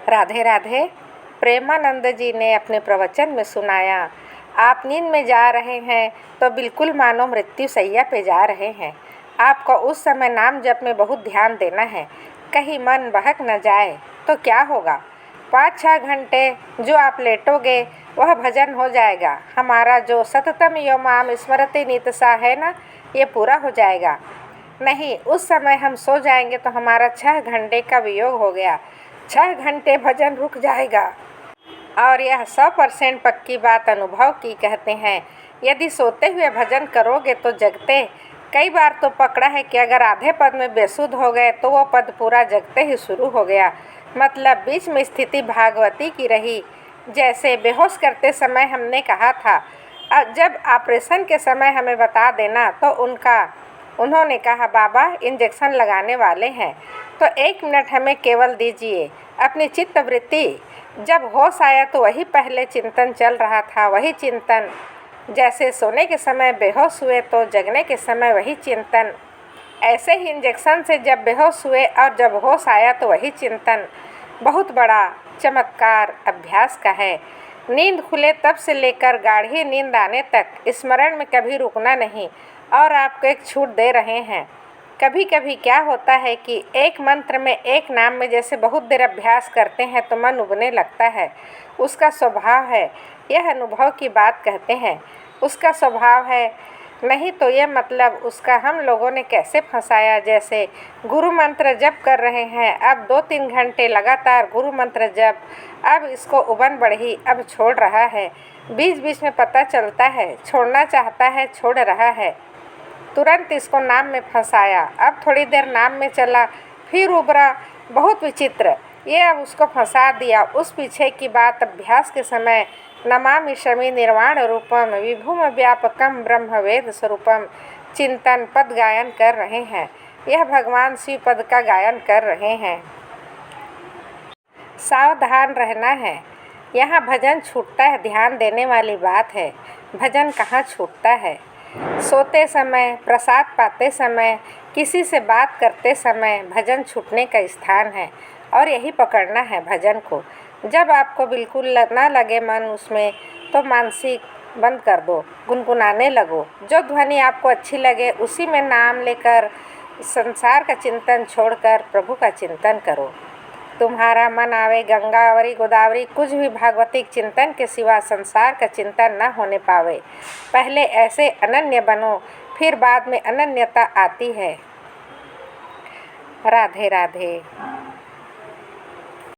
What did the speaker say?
राधे राधे। प्रेमानंद जी ने अपने प्रवचन में सुनाया, आप नींद में जा रहे हैं तो बिल्कुल मानो मृत्यु शैया पे जा रहे हैं। आपको उस समय नाम जप में बहुत ध्यान देना है, कहीं मन बहक न जाए तो क्या होगा। 5-6 घंटे जो आप लेटोगे वह भजन हो जाएगा। हमारा जो सततम यो माम स्मरति नितसा है ना, ये पूरा हो जाएगा। नहीं, उस समय हम सो जाएंगे तो हमारा 6 घंटे का वियोग हो गया, 6 घंटे भजन रुक जाएगा। और यह 100% पक्की बात अनुभव की कहते हैं। यदि सोते हुए भजन करोगे तो जगते। कई बार तो पकड़ा है कि अगर आधे पद में बेसुध हो गए तो वो पद पूरा जगते ही शुरू हो गया। मतलब बीच में स्थिति भागवती की रही। जैसे बेहोश करते समय हमने कहा था, जब ऑपरेशन के समय हमें बता देना तो उन्होंने कहा, बाबा इंजेक्शन लगाने वाले हैं तो 1 मिनट हमें केवल दीजिए। अपनी चित्तवृत्ति जब होश आया तो वही पहले चिंतन चल रहा था, वही चिंतन। जैसे सोने के समय बेहोश हुए तो जगने के समय वही चिंतन। ऐसे ही इंजेक्शन से जब बेहोश हुए और जब होश आया तो वही चिंतन। बहुत बड़ा चमत्कार अभ्यास का है। नींद खुले तब से लेकर गाढ़ी नींद आने तक स्मरण में कभी रुकना नहीं। और आपको एक छूट दे रहे हैं। कभी कभी क्या होता है कि एक मंत्र में, एक नाम में जैसे बहुत देर अभ्यास करते हैं तो मन उबने लगता है। उसका स्वभाव है, यह अनुभव की बात कहते हैं। उसका स्वभाव है, नहीं तो यह मतलब उसका हम लोगों ने कैसे फंसाया। जैसे गुरु मंत्र जप कर रहे हैं, अब 2-3 घंटे लगातार गुरु मंत्र जप, अब इसको उबन बढ़ी, अब छोड़ रहा है। बीच बीच में पता चलता है छोड़ना चाहता है, छोड़ रहा है। तुरंत इसको नाम में फंसाया, अब थोड़ी देर नाम में चला, फिर उबरा। बहुत विचित्र, ये अब उसको फंसा दिया। उस पीछे की बात अभ्यास के समय नमामि शमि निर्वाण रूपम विभुम व्यापकम ब्रह्म वेद स्वरूपम चिंतन पद गायन कर रहे हैं। यह भगवान शिव पद का गायन कर रहे हैं। सावधान रहना है, यहाँ भजन छूटता है, ध्यान देने वाली बात है। भजन कहाँ छूटता है? सोते समय, प्रसाद पाते समय, किसी से बात करते समय भजन छूटने का स्थान है। और यही पकड़ना है भजन को। जब आपको बिल्कुल ना लगे मन उसमें तो मानसिक बंद कर दो, गुनगुनाने लगो। जो ध्वनि आपको अच्छी लगे उसी में नाम लेकर संसार का चिंतन छोड़कर प्रभु का चिंतन करो। तुम्हारा मन आवे गंगावरी गोदावरी, कुछ भी भागवतिक चिंतन के सिवा संसार का चिंतन न होने पावे। पहले ऐसे अनन्य बनो, फिर बाद में अनन्यता आती है। राधे राधे।